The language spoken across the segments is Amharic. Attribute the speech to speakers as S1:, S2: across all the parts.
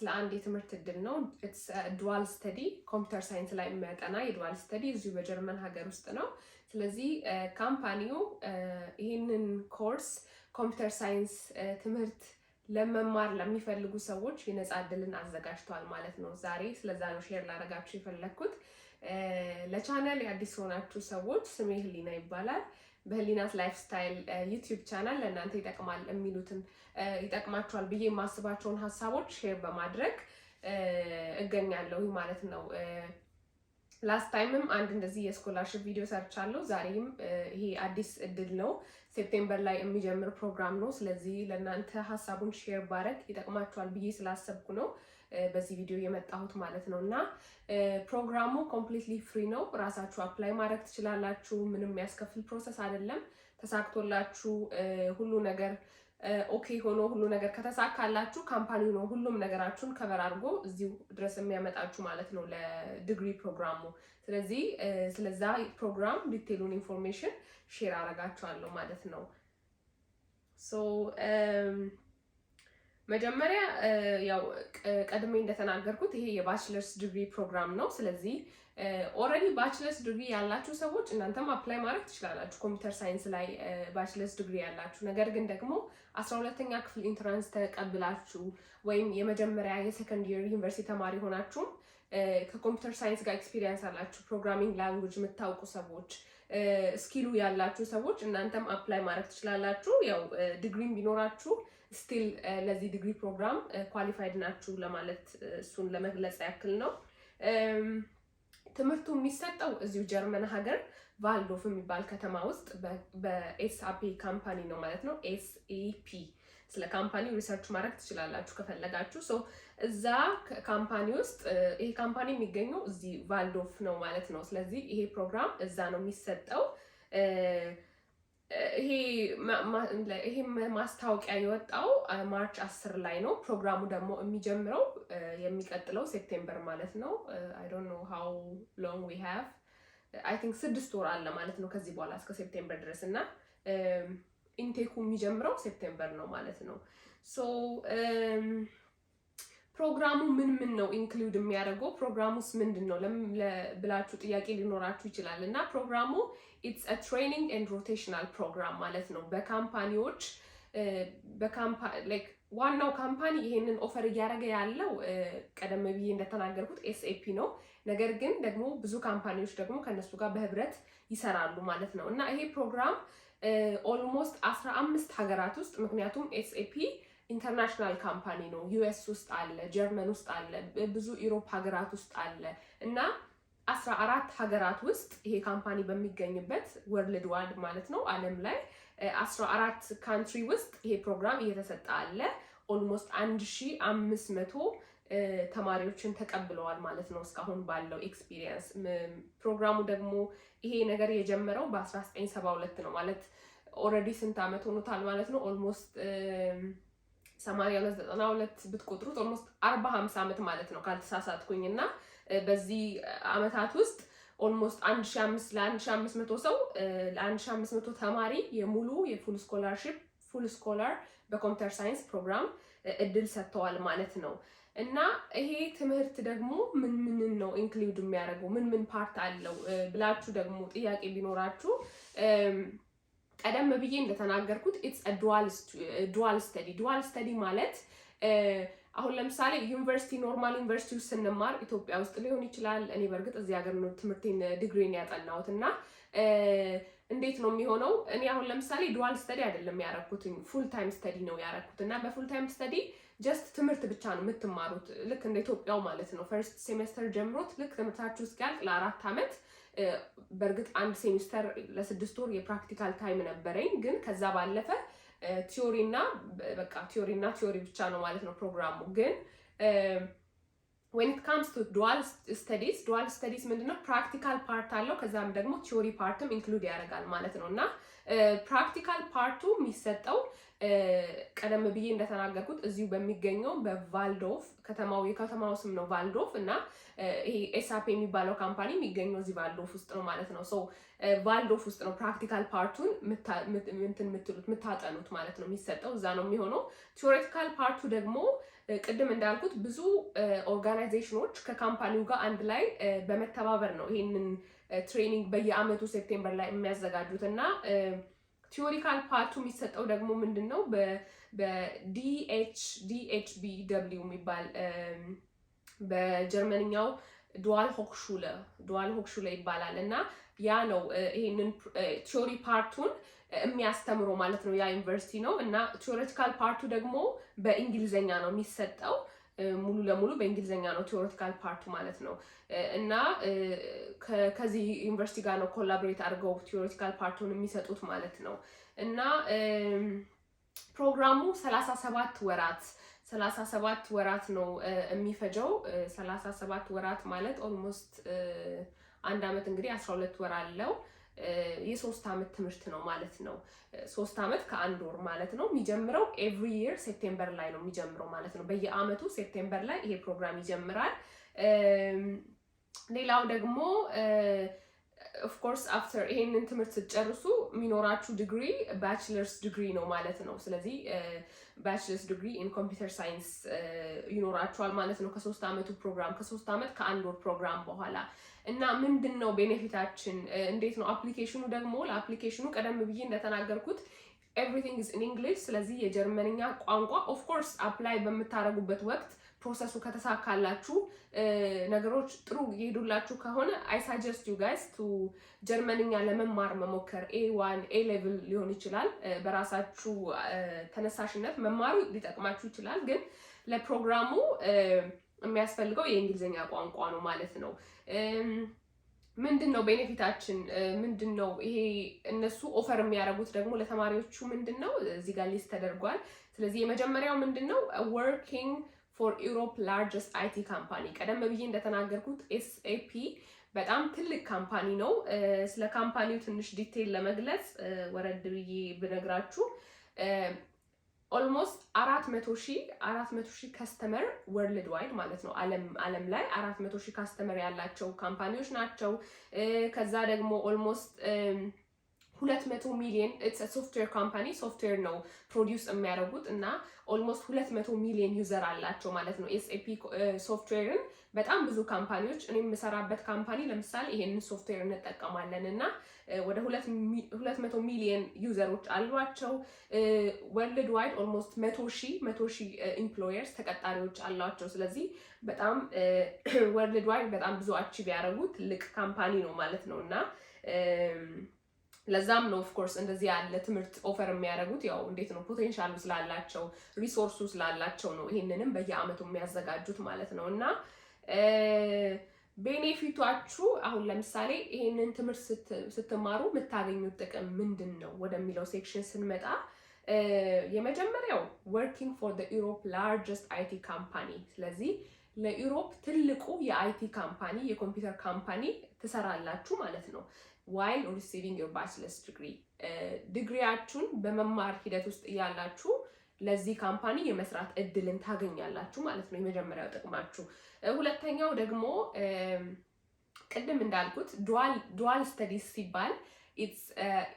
S1: ለአንድ የትምህርት እድል ነው። ኢትስ ዱዋል ስተዲ ኮምፒውተር ሳይንስ ላይ የሚያጠና የዱዋል ስተዲ እዚሁ በጀርመን ሀገር ውስጥ ነው። ስለዚህ ካምፓኒው ይህንን ኮርስ ኮምፒውተር ሳይንስ ትምህርት ለመማር ለሚፈልጉ ሰዎች የነፃ እድልን አዘጋጅተዋል ማለት ነው። ዛሬ ስለዛ ነው ሼር ላደርጋችሁ የፈለግኩት። ለቻናል የአዲስ ሆናችሁ ሰዎች ስሜ ህሊና ይባላል። በህሊናስ ላይፍ ስታይል ዩቲዩብ ቻናል ለእናንተ ይጠቅማል የሚሉትን ይጠቅማችኋል ብዬ የማስባቸውን ሀሳቦች ሼር በማድረግ እገኛለሁ ማለት ነው። ላስት ታይምም አንድ እንደዚህ የስኮላርሽፕ ቪዲዮ ሰርቻለሁ። ዛሬም ይሄ አዲስ እድል ነው፣ ሴፕቴምበር ላይ የሚጀምር ፕሮግራም ነው። ስለዚህ ለእናንተ ሀሳቡን ሼር ባረግ ይጠቅማችኋል ብዬ ስላሰብኩ ነው በዚህ ቪዲዮ የመጣሁት ማለት ነው። እና ፕሮግራሙ ኮምፕሊትሊ ፍሪ ነው። ራሳችሁ አፕላይ ማድረግ ትችላላችሁ። ምንም የሚያስከፍል ፕሮሰስ አይደለም። ተሳክቶላችሁ ሁሉ ነገር ኦኬ ሆኖ ሁሉ ነገር ከተሳካላችሁ ካምፓኒው ነው ሁሉም ነገራችሁን ከቨር አድርጎ እዚሁ ድረስ የሚያመጣችሁ ማለት ነው ለዲግሪ ፕሮግራሙ። ስለዚህ ስለዛ ፕሮግራም ዲቴሉን ኢንፎርሜሽን ሼር አደርጋችኋለሁ ማለት ነው። ሶ መጀመሪያ ያው ቀድሜ እንደተናገርኩት ይሄ የባችለርስ ዲግሪ ፕሮግራም ነው። ስለዚህ ኦልሬዲ ባችለርስ ዲግሪ ያላችሁ ሰዎች እናንተም አፕላይ ማድረግ ትችላላችሁ ኮምፒውተር ሳይንስ ላይ ባችለርስ ዲግሪ ያላችሁ። ነገር ግን ደግሞ 12ኛ ክፍል ኢንትራንስ ተቀብላችሁ ወይም የመጀመሪያ የሰከንድ ይር ዩኒቨርሲቲ ተማሪ ሆናችሁ ከኮምፒውተር ሳይንስ ጋር ኤክስፒሪየንስ አላችሁ፣ ፕሮግራሚንግ ላንጉጅ የምታውቁ ሰዎች፣ ስኪሉ ያላችሁ ሰዎች እናንተም አፕላይ ማድረግ ትችላላችሁ። ያው ዲግሪም ቢኖራችሁ ስቲል ለዚህ ዲግሪ ፕሮግራም ኳሊፋይድ ናችሁ ለማለት እሱን ለመግለጽ ያክል ነው። ትምህርቱ የሚሰጠው እዚሁ ጀርመን ሀገር ቫልዶፍ የሚባል ከተማ ውስጥ በኤስአፒ ካምፓኒ ነው ማለት ነው። ኤስኤፒ ስለ ካምፓኒው ሪሰርች ማድረግ ትችላላችሁ ከፈለጋችሁ። ሶ እዛ ካምፓኒ ውስጥ ይሄ ካምፓኒ የሚገኘው እዚህ ቫልዶፍ ነው ማለት ነው። ስለዚህ ይሄ ፕሮግራም እዛ ነው የሚሰጠው። ይሄ ማስታወቂያ የወጣው ማርች 10 ላይ ነው። ፕሮግራሙ ደግሞ የሚጀምረው የሚቀጥለው ሴፕቴምበር ማለት ነው። I don't know how long we have. I think 6 ወር አለ ማለት ነው ከዚህ በኋላ እስከ ሴፕቴምበር ድረስ እና ኢንቴኩ የሚጀምረው ሴፕቴምበር ነው ማለት ነው። ሶ ፕሮግራሙ ምን ነው ኢንክሉድ የሚያደርገው? ፕሮግራሙስ ምንድን ነው ብላችሁ ጥያቄ ሊኖራችሁ ይችላል። እና ፕሮግራሙ ኢትስ አ ትሬኒንግ ኤንድ ሮቴሽናል ፕሮግራም ማለት ነው። በካምፓኒዎች ዋናው ካምፓኒ ይሄንን ኦፈር እያደረገ ያለው ቀደም ብዬ እንደተናገርኩት ኤስኤፒ ነው። ነገር ግን ደግሞ ብዙ ካምፓኒዎች ደግሞ ከነሱ ጋር በህብረት ይሰራሉ ማለት ነው። እና ይሄ ፕሮግራም ኦልሞስት 15 ሀገራት ውስጥ ምክንያቱም ኤስኤፒ ኢንተርናሽናል ካምፓኒ ነው። ዩኤስ ውስጥ አለ፣ ጀርመን ውስጥ አለ፣ ብዙ ኢሮፕ ሀገራት ውስጥ አለ እና 14 ሀገራት ውስጥ ይሄ ካምፓኒ በሚገኝበት ወርልድ ዋይድ ማለት ነው ዓለም ላይ 14 ካንትሪ ውስጥ ይሄ ፕሮግራም እየተሰጠ አለ። ኦልሞስት 1500 ተማሪዎችን ተቀብለዋል ማለት ነው እስካሁን ባለው ኤክስፒሪየንስ። ፕሮግራሙ ደግሞ ይሄ ነገር የጀመረው በ1972 ነው ማለት ኦልሬዲ ስንት ዓመት ሆኖታል ማለት ነው። ኦልሞስት 82 ብትቆጥሩት ኦልሞስት 40-50 ዓመት ማለት ነው ካልተሳሳትኩኝ። እና በዚህ ዓመታት ውስጥ ኦልሞስት 1500 ሰው ለ1500 ተማሪ የሙሉ የፉል ስኮላር በኮምፒውተር ሳይንስ ፕሮግራም እድል ሰጥተዋል ማለት ነው። እና ይሄ ትምህርት ደግሞ ምን ነው ኢንክሉድ የሚያደርገው ምን ፓርት አለው ብላችሁ ደግሞ ጥያቄ ቢኖራችሁ ቀደም ብዬ እንደተናገርኩት ኢትስ አ ዱዋል ስተዲ ማለት አሁን ለምሳሌ ዩኒቨርሲቲ ኖርማል ዩኒቨርሲቲ ውስጥ ስንማር ኢትዮጵያ ውስጥ ሊሆን ይችላል። እኔ በእርግጥ እዚህ ሀገር ነው ትምህርቴን ዲግሪን ያጠናሁት እና እንዴት ነው የሚሆነው? እኔ አሁን ለምሳሌ ዱዋል ስተዲ አይደለም ያደረኩት፣ ፉል ታይም ስተዲ ነው ያደረኩት። እና በፉል ታይም ስተዲ ጀስት ትምህርት ብቻ ነው የምትማሩት ልክ እንደ ኢትዮጵያው ማለት ነው። ፈርስት ሴሜስተር ጀምሮት ልክ ትምህርታችሁ እስኪያልቅ ለ4 ዓመት በእርግጥ አንድ ሴሚስተር ለ6 ወር የፕራክቲካል ታይም ነበረኝ። ግን ከዛ ባለፈ ቲዮሪ ብቻ ነው ማለት ነው ፕሮግራሙ። ግን when it comes to dual studies ምንድነው ፕራክቲካል ፓርት አለው፣ ከዛም ደግሞ ቲዮሪ ፓርትም ኢንክሉድ ያደርጋል ማለት ነው። እና ፕራክቲካል ፓርቱ የሚሰጠው ቀደም ብዬ እንደተናገርኩት እዚሁ በሚገኘው በቫልዶፍ የከተማው ስም ነው ቫልዶፍ እና ይሄ ኤስአፕ የሚባለው ካምፓኒ የሚገኘው እዚህ ቫልዶፍ ውስጥ ነው ማለት ነው። ሶ ቫልዶፍ ውስጥ ነው ፕራክቲካል ፓርቱን የምታጠኑት ማለት ነው። የሚሰጠው እዛ ነው የሚሆነው። ቲዎሬቲካል ፓርቱ ደግሞ ቅድም እንዳልኩት ብዙ ኦርጋናይዜሽኖች ከካምፓኒው ጋር አንድ ላይ በመተባበር ነው ይሄንን ትሬኒንግ በየአመቱ ሴፕቴምበር ላይ የሚያዘጋጁት እና ቲዎሪካል ፓርቱ የሚሰጠው ደግሞ ምንድን ነው በዲኤችቢደብሊው የሚባል በጀርመንኛው ዱዋል ሆክሹለ ይባላል እና ያ ነው ይሄንን ቲዎሪ ፓርቱን የሚያስተምረው ማለት ነው። ያ ዩኒቨርሲቲ ነው እና ቲዎሬቲካል ፓርቱ ደግሞ በእንግሊዘኛ ነው የሚሰጠው። ሙሉ ለሙሉ በእንግሊዘኛ ነው ቲዎሬቲካል ፓርቱ ማለት ነው እና ከዚህ ዩኒቨርሲቲ ጋር ነው ኮላቦሬት አድርገው ቲዎሬቲካል ፓርቱን የሚሰጡት ማለት ነው እና ፕሮግራሙ 37 ወራት ነው የሚፈጀው። 37 ወራት ማለት ኦልሞስት አንድ አመት እንግዲህ 12 ወር አለው። የ3 አመት ትምህርት ነው ማለት ነው። 3 አመት ከ1 ወር ማለት ነው። የሚጀምረው ኤቭሪ ይር ሴፕቴምበር ላይ ነው የሚጀምረው ማለት ነው። በየአመቱ ሴፕቴምበር ላይ ይሄ ፕሮግራም ይጀምራል። ሌላው ደግሞ ኦፍኮርስ አፍተር ይሄንን ትምህርት ስትጨርሱ የሚኖራችሁ ዲግሪ ባችለርስ ዲግሪ ነው ማለት ነው። ስለዚህ ባችለርስ ዲግሪ ኢን ኮምፒውተር ሳይንስ ይኖራችኋል ማለት ነው ከ3 አመቱ ፕሮግራም ከ3 አመት ከ1 ወር ፕሮግራም በኋላ እና ምንድን ነው ቤኔፊታችን? እንዴት ነው አፕሊኬሽኑ? ደግሞ ለአፕሊኬሽኑ ቀደም ብዬ እንደተናገርኩት ኤቭሪቲንግ ኢዝ ኢን እንግሊሽ። ስለዚህ የጀርመንኛ ቋንቋ ኦፍኮርስ አፕላይ በምታደርጉበት ወቅት ፕሮሰሱ ከተሳካላችሁ ነገሮች ጥሩ ይሄዱላችሁ ከሆነ አይ ሳጀስት ዩ ጋይስ ቱ ጀርመንኛ ለመማር መሞከር። A1 A ሌቭል ሊሆን ይችላል። በራሳችሁ ተነሳሽነት መማሩ ሊጠቅማችሁ ይችላል። ግን ለፕሮግራሙ የሚያስፈልገው የእንግሊዝኛ ቋንቋ ነው ማለት ነው። ምንድነው ቤኔፊታችን? ምንድነው ይሄ እነሱ ኦፈር የሚያደርጉት ደግሞ ለተማሪዎቹ ምንድነው እዚህ ጋር ሊስት ተደርጓል። ስለዚህ የመጀመሪያው ምንድነው working for Europe largest IT ካምፓኒ። ቀደም ብዬ እንደተናገርኩት SAP በጣም ትልቅ ካምፓኒ ነው። ስለ ካምፓኒው ትንሽ ዲቴይል ለመግለጽ ወረድ ብዬ ብነግራችሁ ኦልሞስት 400,000 ከስተመር ወርልድ ዋይድ ማለት ነው። ዓለም ላይ 400,000 ከስተመር ያላቸው ካምፓኒዎች ናቸው። ከዛ ደግሞ ኦልሞስት 200 ሚሊዮን ሶፍትዌር ካምፓኒ ሶፍትዌር ነው ፕሮዲውስ የሚያደርጉት እና ኦልሞስት 200 ሚሊዮን ዩዘር አላቸው ማለት ነው። ኤስኤፒ ሶፍትዌርን በጣም ብዙ ካምፓኒዎች እኔ የምሰራበት ካምፓኒ ለምሳሌ ይሄንን ሶፍትዌር እንጠቀማለን እና ወደ 200 ሚሊዮን ዩዘሮች አሏቸው። ወርልድ ዋይድ ኦልሞስት 100,000 ኢምፕሎየርስ ተቀጣሪዎች አሏቸው። ስለዚህ በጣም ወርልድ ዋይድ በጣም ብዙ አቺቭ ያደረጉ ትልቅ ካምፓኒ ነው ማለት ነው እና ለዛም ነው ኦፍ ኮርስ እንደዚህ ያለ ትምህርት ኦፈር የሚያደርጉት። ያው እንዴት ነው ፖቴንሻሉ ስላላቸው ሪሶርሱ ስላላቸው ነው ይሄንንም በየአመቱ የሚያዘጋጁት ማለት ነው እና ቤኔፊቷችሁ አሁን ለምሳሌ ይሄንን ትምህርት ስትማሩ የምታገኙት ጥቅም ምንድን ነው ወደሚለው ሴክሽን ስንመጣ የመጀመሪያው working for the Europe largest IT ካምፓኒ። ስለዚህ ለዩሮፕ ትልቁ የአይቲ ካምፓኒ የኮምፒውተር ካምፓኒ ትሰራላችሁ ማለት ነው while receiving your bachelor's degree። ዲግሪያችሁን በመማር ሂደት ውስጥ እያላችሁ ለዚህ ካምፓኒ የመስራት እድልን ታገኛላችሁ ማለት ነው። የመጀመሪያው ጥቅማችሁ። ሁለተኛው ደግሞ ቅድም እንዳልኩት ዱዋል ስተዲስ ሲባል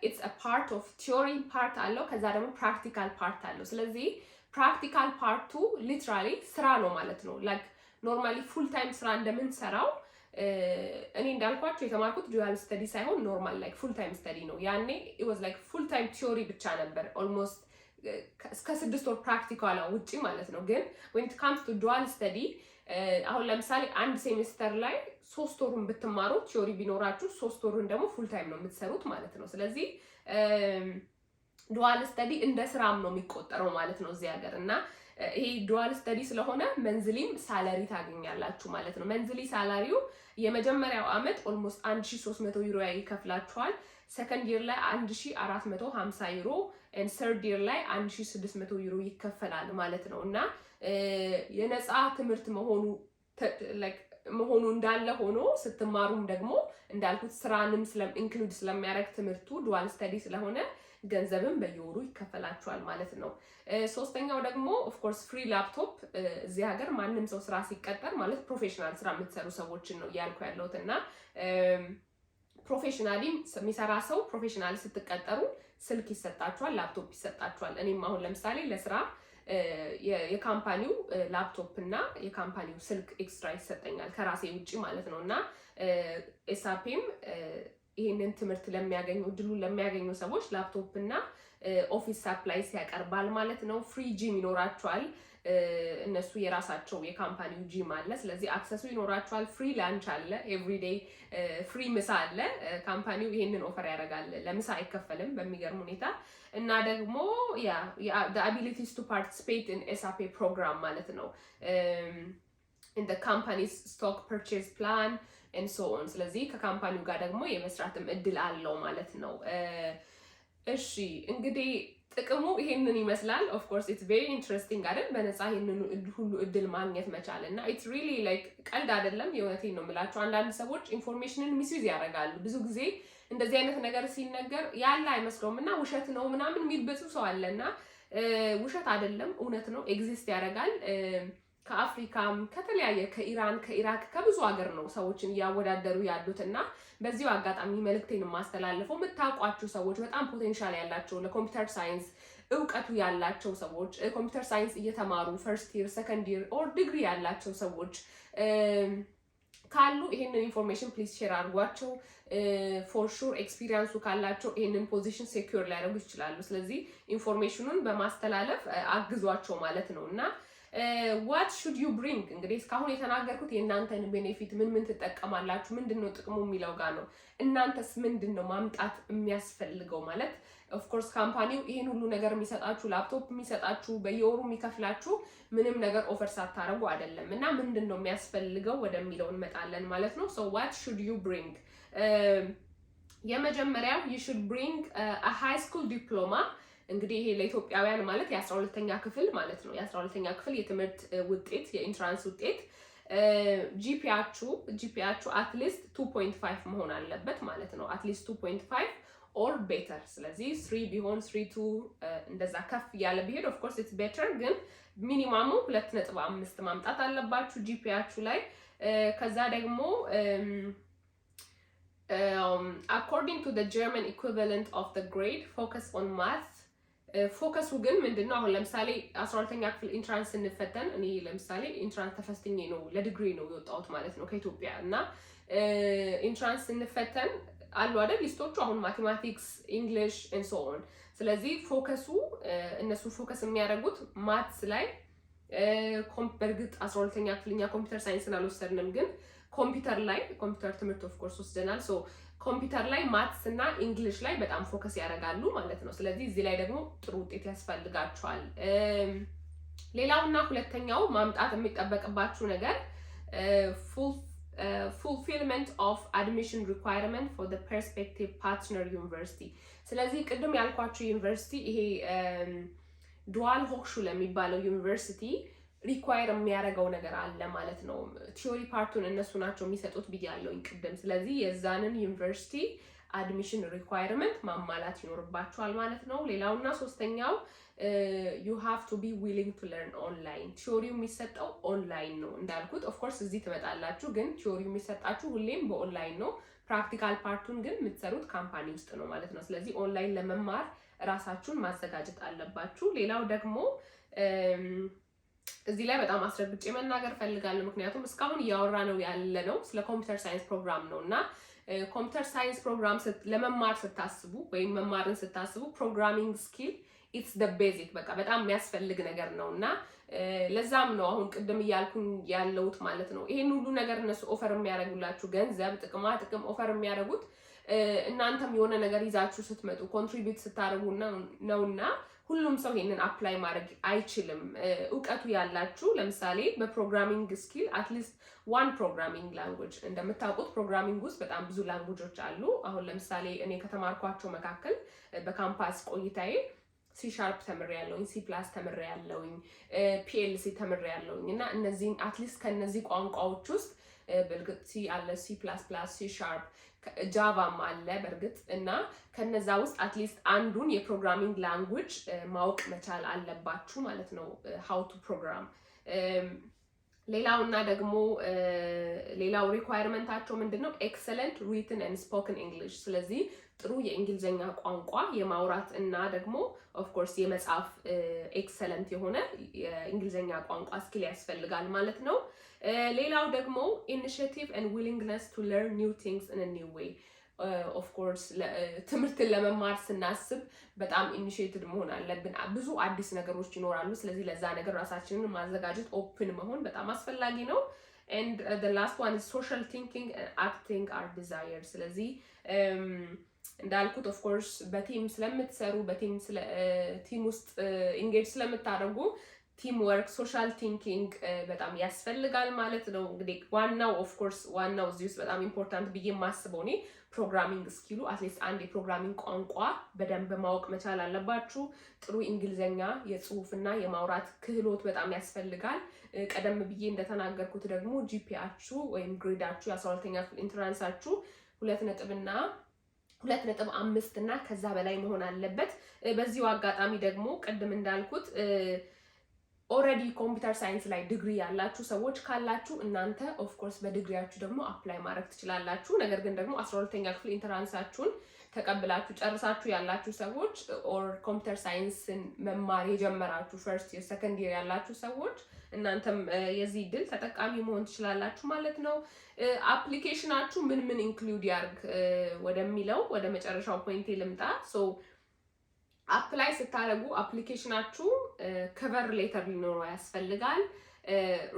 S1: it's a part of theory part አለው፣ ከዛ ደግሞ ፕራክቲካል ፓርት አለው። ስለዚህ ፕራክቲካል ፓርቱ ሊትራሊ ስራ ነው ማለት ነው። ላይክ ኖርማሊ ፉል ታይም ስራ እንደምንሰራው እኔ እንዳልኳችሁ የተማርኩት ዱዋል ስተዲ ሳይሆን ኖርማል ላይክ ፉል ታይም ስተዲ ነው። ያኔ it was like full time theory ብቻ ነበር ኦልሞስት እስከ 6 ወር ፕራክቲካል ውጪ ማለት ነው። ግን when it comes to dual study አሁን ለምሳሌ አንድ ሴሚስተር ላይ 3 ወሩን ብትማሩ ቲዮሪ ቢኖራችሁ 3 ወሩን ደግሞ ፉል ታይም ነው የምትሰሩት ማለት ነው። ስለዚህ ዱዋል ስተዲ እንደ ስራም ነው የሚቆጠረው ማለት ነው እዚህ ሀገር እና ይሄ ዱዋል ስተዲ ስለሆነ መንዝሊም ሳላሪ ታገኛላችሁ ማለት ነው። መንዝሊ ሳላሪው የመጀመሪያው አመት ኦልሞስት 1300 ዩሮ ይከፍላችኋል። ሰከንድ ይር ላይ 1450 ዩሮ and third year ላይ 1600 ዩሮ ይከፈላል ማለት ነው እና የነፃ ትምህርት መሆኑ እንዳለ ሆኖ ስትማሩም ደግሞ እንዳልኩት ስራንም ኢንክሉድ ስለሚያደርግ ትምህርቱ ዱዋል ስተዲ ስለሆነ ገንዘብን በየወሩ ይከፈላችኋል ማለት ነው። ሶስተኛው ደግሞ ኦፍ ኮርስ ፍሪ ላፕቶፕ። እዚህ ሀገር ማንም ሰው ስራ ሲቀጠር ማለት ፕሮፌሽናል ስራ የምትሰሩ ሰዎችን ነው እያልኩ ያለሁት እና ፕሮፌሽናሊ የሚሰራ ሰው ፕሮፌሽናሊ ስትቀጠሩ ስልክ ይሰጣችኋል፣ ላፕቶፕ ይሰጣችኋል። እኔም አሁን ለምሳሌ ለስራ የካምፓኒው ላፕቶፕ እና የካምፓኒው ስልክ ኤክስትራ ይሰጠኛል ከራሴ ውጪ ማለት ነው እና ኤስአፔም ይህንን ትምህርት ለሚያገኙ እድሉን ለሚያገኙ ሰዎች ላፕቶፕ እና ኦፊስ ሳፕላይስ ያቀርባል ማለት ነው። ፍሪ ጂም ይኖራቸዋል። እነሱ የራሳቸው የካምፓኒው ጂም አለ። ስለዚህ አክሰሱ ይኖራቸዋል። ፍሪ ላንች አለ፣ ኤቭሪዴይ ፍሪ ምሳ አለ። ካምፓኒው ይሄንን ኦፈር ያደርጋል። ለምሳ አይከፈልም በሚገርም ሁኔታ እና ደግሞ the abilities to participate in SAP program ማለት ነው in the company's stock purchase plan and so on። ስለዚህ ከካምፓኒው ጋር ደግሞ የመስራትም እድል አለው ማለት ነው። እሺ እንግዲህ ጥቅሙ ይሄንን ይመስላል። ኦፍ ኮርስ ኢትስ ቬሪ ኢንትረስቲንግ አይደል? በነፃ ይሄንን ሁሉ እድል ማግኘት መቻል እና ኢትስ ሪሊ ላይክ ቀልድ አይደለም። የእውነቴን ነው የምላችሁ። አንዳንድ ሰዎች ኢንፎርሜሽንን ሚስዩዝ ያደርጋሉ። ብዙ ጊዜ እንደዚህ አይነት ነገር ሲነገር ያለ አይመስለውም እና ውሸት ነው ምናምን የሚል ብዙ ሰው አለና ውሸት አይደለም፣ እውነት ነው። ኤግዚስት ያደርጋል። ከአፍሪካም ከተለያየ ከኢራን ከኢራቅ ከብዙ ሀገር ነው ሰዎችን እያወዳደሩ ያሉት እና በዚሁ አጋጣሚ መልእክቴን የማስተላልፈው የምታውቋቸው ሰዎች በጣም ፖቴንሻል ያላቸው ለኮምፒውተር ሳይንስ እውቀቱ ያላቸው ሰዎች ኮምፒውተር ሳይንስ እየተማሩ ፈርስት ይር ሰከንድ ይር ኦር ዲግሪ ያላቸው ሰዎች ካሉ ይሄንን ኢንፎርሜሽን ፕሊዝ ሼር አድርጓቸው። ፎር ሹር ኤክስፒሪየንሱ ካላቸው ይሄንን ፖዚሽን ሴኩር ሊያደርጉ ይችላሉ። ስለዚህ ኢንፎርሜሽኑን በማስተላለፍ አግዟቸው ማለት ነው እና what should you bring እንግዲህ እስካሁን የተናገርኩት የእናንተን ቤኔፊት ምን ትጠቀማላችሁ ምንድነው ጥቅሙ የሚለው ጋር ነው። እናንተስ ምንድነው ማምጣት የሚያስፈልገው ማለት ኦፍ ኮርስ ካምፓኒው ይሄን ሁሉ ነገር የሚሰጣችሁ ላፕቶፕ የሚሰጣችሁ በየወሩ የሚከፍላችሁ ምንም ነገር ኦፈር ሳታረጉ አይደለም እና ምንድነው የሚያስፈልገው ወደሚለው እንመጣለን ማለት ነው። so what should you bring የመጀመሪያው you should bring a high school diploma እንግዲህ ይሄ ለኢትዮጵያውያን ማለት የ12ኛ ክፍል ማለት ነው። የ12ኛ ክፍል የትምህርት ውጤት የኢንትራንስ ውጤት ጂፒያችሁ አትሊስት 2.5 መሆን አለበት ማለት ነው። አትሊስት 2.5 ኦር ቤተር። ስለዚህ 3 ቢሆን 3.2 እንደዛ ከፍ ያለ ቢሄድ ኦፍ ኮርስ ኢትስ ቤተር፣ ግን ሚኒማሙ 2.5 ማምጣት አለባችሁ ጂፒያችሁ ላይ። ከዛ ደግሞ according to the German equivalent of the grade focus on math ፎከሱ ግን ምንድነው? አሁን ለምሳሌ 12ኛ ክፍል ኢንትራንስ ስንፈተን እኔ ለምሳሌ ኢንትራንስ ተፈትኜ ነው ለዲግሪ ነው የወጣሁት ማለት ነው ከኢትዮጵያ እና ኢንትራንስ ስንፈተን አሉ አይደል ሊስቶቹ አሁን ማቴማቲክስ ኢንግሊሽ ኤንድ ሶ ኦን። ስለዚህ ፎከሱ እነሱ ፎከስ የሚያደርጉት ማትስ ላይ በእርግጥ 12ኛ ክፍልኛ ኮምፒውተር ሳይንስን አልወሰድንም፣ ግን ኮምፒውተር ላይ ኮምፒውተር ትምህርት ኦፍ ኮርስ ወስደናል። ሶ ኮምፒውተር ላይ ማትስ እና እንግሊሽ ላይ በጣም ፎከስ ያደርጋሉ ማለት ነው። ስለዚህ እዚህ ላይ ደግሞ ጥሩ ውጤት ያስፈልጋቸዋል። ሌላውና ሁለተኛው ማምጣት የሚጠበቅባችሁ ነገር fulfillment of admission requirement for the prospective partner university። ስለዚህ ቅድም ያልኳችሁ ዩኒቨርሲቲ ይሄ ዱዋል ሆክሹለ የሚባለው ዩኒቨርሲቲ ሪኳየር የሚያደርገው ነገር አለ ማለት ነው። ቲዮሪ ፓርቱን እነሱ ናቸው የሚሰጡት ብያለሁኝ ቅድም። ስለዚህ የዛንን ዩኒቨርሲቲ አድሚሽን ሪኳየርመንት ማሟላት ይኖርባቸዋል ማለት ነው። ሌላውና ሶስተኛው you have to be willing to learn online። ቲዮሪው የሚሰጠው ኦንላይን ነው እንዳልኩት። ኦፍ ኮርስ እዚህ ትመጣላችሁ፣ ግን ቲዮሪው የሚሰጣችሁ ሁሌም በኦንላይን ነው። ፕራክቲካል ፓርቱን ግን የምትሰሩት ካምፓኒ ውስጥ ነው ማለት ነው። ስለዚህ ኦንላይን ለመማር ራሳችሁን ማዘጋጀት አለባችሁ። ሌላው ደግሞ እዚህ ላይ በጣም አስረግጬ መናገር ፈልጋለሁ፣ ምክንያቱም እስካሁን እያወራ ነው ያለ ነው ስለ ኮምፒውተር ሳይንስ ፕሮግራም ነው እና ኮምፒውተር ሳይንስ ፕሮግራም ለመማር ስታስቡ ወይም መማርን ስታስቡ ፕሮግራሚንግ ስኪል ኢትስ ደ ቤዚክ በቃ በጣም የሚያስፈልግ ነገር ነው እና ለዛም ነው አሁን ቅድም እያልኩኝ ያለሁት ማለት ነው። ይሄን ሁሉ ነገር እነሱ ኦፈር የሚያደርጉላችሁ ገንዘብ፣ ጥቅማ ጥቅም ኦፈር የሚያደርጉት እናንተም የሆነ ነገር ይዛችሁ ስትመጡ ኮንትሪቢዩት ስታደርጉ ነውና ሁሉም ሰው ይሄንን አፕላይ ማድረግ አይችልም። እውቀቱ ያላችሁ ለምሳሌ በፕሮግራሚንግ ስኪል አትሊስት ዋን ፕሮግራሚንግ ላንጉጅ፣ እንደምታውቁት ፕሮግራሚንግ ውስጥ በጣም ብዙ ላንጉጆች አሉ። አሁን ለምሳሌ እኔ ከተማርኳቸው መካከል በካምፓስ ቆይታዬ ሲ ሻርፕ ተምሬያለሁኝ፣ ሲ ፕላስ ተምሬያለሁኝ፣ ፒኤልሲ ተምሬያለሁኝ እና እነዚህን አትሊስት ከነዚህ ቋንቋዎች ውስጥ በእርግጥ ሲ አለ፣ ሲ ፕላስ ፕላስ፣ ሲ ሻርፕ፣ ጃቫም አለ በእርግጥ እና ከነዛ ውስጥ አትሊስት አንዱን የፕሮግራሚንግ ላንጉጅ ማወቅ መቻል አለባችሁ ማለት ነው። ሃው ቱ ፕሮግራም። ሌላውና ደግሞ ሌላው ሪኳየርመንታቸው ምንድነው? ኤክሰለንት ሪትን ኤንድ ስፖክን እንግሊሽ። ስለዚህ ጥሩ የእንግሊዝኛ ቋንቋ የማውራት እና ደግሞ ኦፍኮርስ የመጻፍ ኤክሰለንት የሆነ የእንግሊዝኛ ቋንቋ ስኪል ያስፈልጋል ማለት ነው። ሌላው ደግሞ ኢኒሺየቲቭ ኤንድ ዊሊንግነስ ቱ ለርን ኒው ቲንግስ ኢን አ ኒው ዌይ። ኦፍኮርስ ትምህርትን ለመማር ስናስብ በጣም ኢኒሺየትድ መሆን አለብን። ብዙ አዲስ ነገሮች ይኖራሉ። ስለዚህ ለዛ ነገር ራሳችንን ማዘጋጀት ኦፕን መሆን በጣም አስፈላጊ ነው። and the last one is social thinking and acting are desired። ስለዚህ እንዳልኩት ኦፍኮርስ በቲም ስለምትሰሩ ቲም ውስጥ ኢንጌጅ ስለምታደርጉ ቲም ወርክ ሶሻል ቲንኪንግ በጣም ያስፈልጋል ማለት ነው። እንግዲህ ዋናው እዚህ ውስጥ በጣም ኢምፖርታንት ብዬ የማስበው እኔ ፕሮግራሚንግ ስኪሉ አትሊስት አንድ የፕሮግራሚንግ ቋንቋ በደንብ ማወቅ መቻል አለባችሁ። ጥሩ እንግሊዘኛ የጽሁፍና የማውራት ክህሎት በጣም ያስፈልጋል። ቀደም ብዬ እንደተናገርኩት ደግሞ ጂፒአችሁ ወይም ግሬዳችሁ የ12ኛ ክፍል ኢንትራንሳችሁ 2.5 እና ከዛ በላይ መሆን አለበት። በዚሁ አጋጣሚ ደግሞ ቅድም እንዳልኩት ኦልሬዲ ኮምፒውተር ሳይንስ ላይ ዲግሪ ያላችሁ ሰዎች ካላችሁ እናንተ ኦፍኮርስ በዲግሪያችሁ ደግሞ አፕላይ ማድረግ ትችላላችሁ። ነገር ግን ደግሞ 12ኛ ክፍል ኢንትራንሳችሁን ተቀብላችሁ ጨርሳችሁ ያላችሁ ሰዎች ኦር ኮምፒውተር ሳይንስን መማር የጀመራችሁ ፈርስት ይር ሰከንድ ይር ያላችሁ ሰዎች እናንተም የዚህ ድል ተጠቃሚ መሆን ትችላላችሁ ማለት ነው። አፕሊኬሽናችሁ ምን ኢንክሉድ ያርግ ወደሚለው ወደ መጨረሻው ፖይንቴ ልምጣ። ሶ አፕላይ ስታደርጉ አፕሊኬሽናችሁ ከቨር ሌተር ሊኖረው ያስፈልጋል።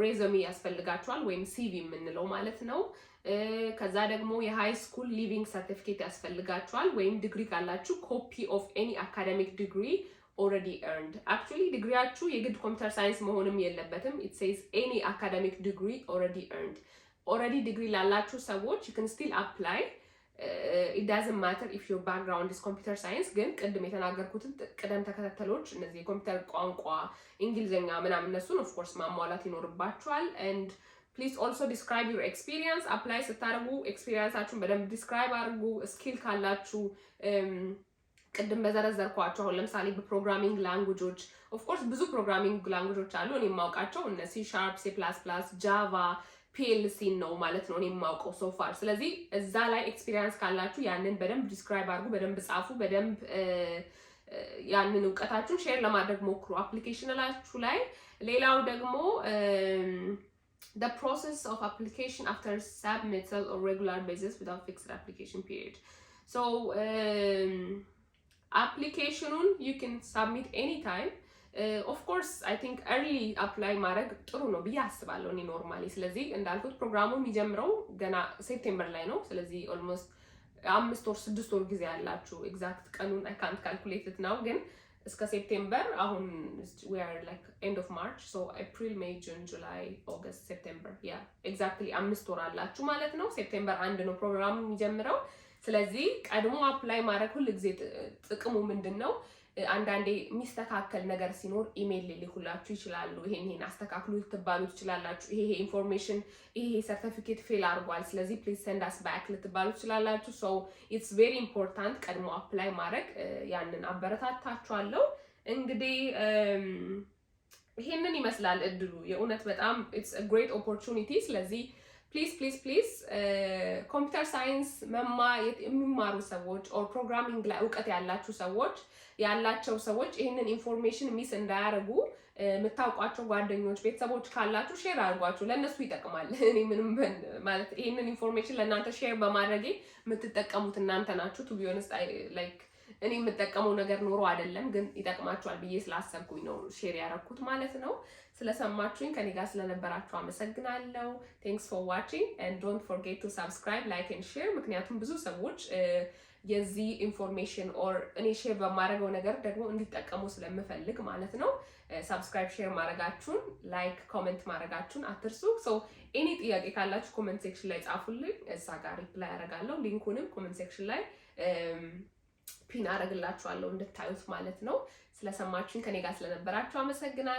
S1: ሬዝሜ ያስፈልጋችኋል ወይም ሲቪ የምንለው ማለት ነው። ከዛ ደግሞ የሃይ ስኩል ሊቪንግ ሰርቲፊኬት ያስፈልጋችኋል ወይም ዲግሪ ካላችሁ ኮፒ ኦፍ ኤኒ አካዳሚክ ዲግሪ ኦልሬዲ ኤርንድ። አክቹዋሊ ዲግሪያችሁ የግድ ኮምፒውተር ሳይንስ መሆንም የለበትም። ኢት ሴይዝ ኤኒ አካዳሚክ ዲግሪ ኦልሬዲ ኤርንድ። ኦልሬዲ ዲግሪ ላላችሁ ሰዎች you can still apply. It doesn't matter if your background is computer science። ግን ቅድም የተናገርኩትን ቅደም ተከታተሎች እነዚህ የኮምፒውተር ቋንቋ እንግሊዝኛ ምናምን እነሱን ኦፍ ኮርስ ማሟላት ይኖርባችኋል። and please also describe your experience። apply ስታደርጉ ኤክስፒሪየንሳችሁን በደንብ ዲስክራይብ አድርጉ። ስኪል ካላችሁ ቅድም በዘረዘርኳቸው አሁን ለምሳሌ በፕሮግራሚንግ ላንጉጆች ኦፍ ኮርስ ብዙ ፕሮግራሚንግ ላንጉጆች አሉ። እኔ የማውቃቸው እነ ሲ ሻርፕ፣ ሲ ፕላስ ፕላስ፣ ጃቫ፣ ፒኤልሲ ነው ማለት ነው እኔ የማውቀው ሶፋር። ስለዚህ እዛ ላይ ኤክስፒሪየንስ ካላችሁ ያንን በደንብ ዲስክራይብ አድርጉ፣ በደንብ ጻፉ፣ በደንብ ያንን እውቀታችሁን ሼር ለማድረግ ሞክሩ አፕሊኬሽናችሁ ላይ። ሌላው ደግሞ the process of application after submittal on regular basis without fixed application period. So applicationun you can submit anytime. Of course I think early apply ማድረግ ጥሩ ነው ብዬ አስባለሁ እኔ ኖርማሊ። ስለዚህ እንዳልኩት ፕሮግራሙ የሚጀምረው ገና ሴፕቴምበር ላይ ነው። ስለዚህ ኦልሞስት 5 ወር 6 ወር ጊዜ ያላችሁ። ኤግዛክት ቀኑን I can't calculate it now ግን እስከ ሴፕቴምበር አሁን we are like end of March, so April, May, June, July, August, September, yeah exactly 5 ወር አላችሁ ማለት ነው። ሴፕቴምበር 1 ነው ፕሮግራሙ የሚጀምረው። ስለዚህ ቀድሞ አፕላይ ማድረግ ሁሉ ጊዜ ጥቅሙ ምንድነው? አንዳንዴ የሚስተካከል ነገር ሲኖር ኢሜል ሊልኩላችሁ ይችላሉ። ይሄን አስተካክሉ ልትባሉ ትችላላችሁ። ይሄ ኢንፎርሜሽን ይሄ ሰርቲፊኬት ፌል አድርጓል ስለዚህ ፕሊዝ ሰንድ አስ ባክ ልትባሉ ትችላላችሁ። ሶ ኢትስ ቬሪ ኢምፖርታንት ቀድሞ አፕላይ ማድረግ። ያንን አበረታታችኋለሁ። እንግዲህ ይሄንን ይመስላል እድሉ። የእውነት በጣም ኢትስ አ ግሬት ኦፖርቹኒቲ። ስለዚህ ፕሊዝ ኮምፒውተር ሳይንስ የሚማሩ ሰዎች ኦር ፕሮግራሚንግ ላይ እውቀት ያላቸው ሰዎች ይህንን ኢንፎርሜሽን ሚስ እንዳያደርጉ የምታውቋቸው ጓደኞች፣ ቤተሰቦች ካላችሁ ሼር አድርጓቸው፣ ለእነሱ ይጠቅማል። እኔ ምንም ማለት ይህንን ኢንፎርሜሽን ለእናንተ ሼር በማድረጌ የምትጠቀሙት እናንተ ናችሁ። ቱ ቢ ኦነስት ላይክ እኔ የምጠቀመው ነገር ኖሮ አይደለም ግን ይጠቅማችኋል ብዬ ስላሰብኩኝ ነው ሼር ያደረኩት ማለት ነው። ስለሰማችሁኝ ከኔ ጋር ስለነበራችሁ አመሰግናለሁ። ቴንክስ ፎር ዋቺንግ ኤንድ ዶንት ፎርጌት ቱ ሰብስክራይብ ላይክ ኤንድ ሼር። ምክንያቱም ብዙ ሰዎች የዚህ ኢንፎርሜሽን ኦር እኔ ሼር በማድረገው ነገር ደግሞ እንዲጠቀሙ ስለምፈልግ ማለት ነው። ሰብስክራይብ ሼር ማድረጋችሁን ላይክ ኮሜንት ማድረጋችሁን አትርሱ። ሶ ኤኒ ጥያቄ ካላችሁ ኮሜንት ሴክሽን ላይ ጻፉልኝ፣ እዛ ጋር ሪፕላይ አደርጋለሁ። ሊንኩንም ኮሜንት ሴክሽን ላይ ፒን አደርግላችኋለሁ እንድታዩት ማለት ነው። ስለሰማችሁን ከኔ ጋር ስለነበራችሁ አመሰግናለሁ።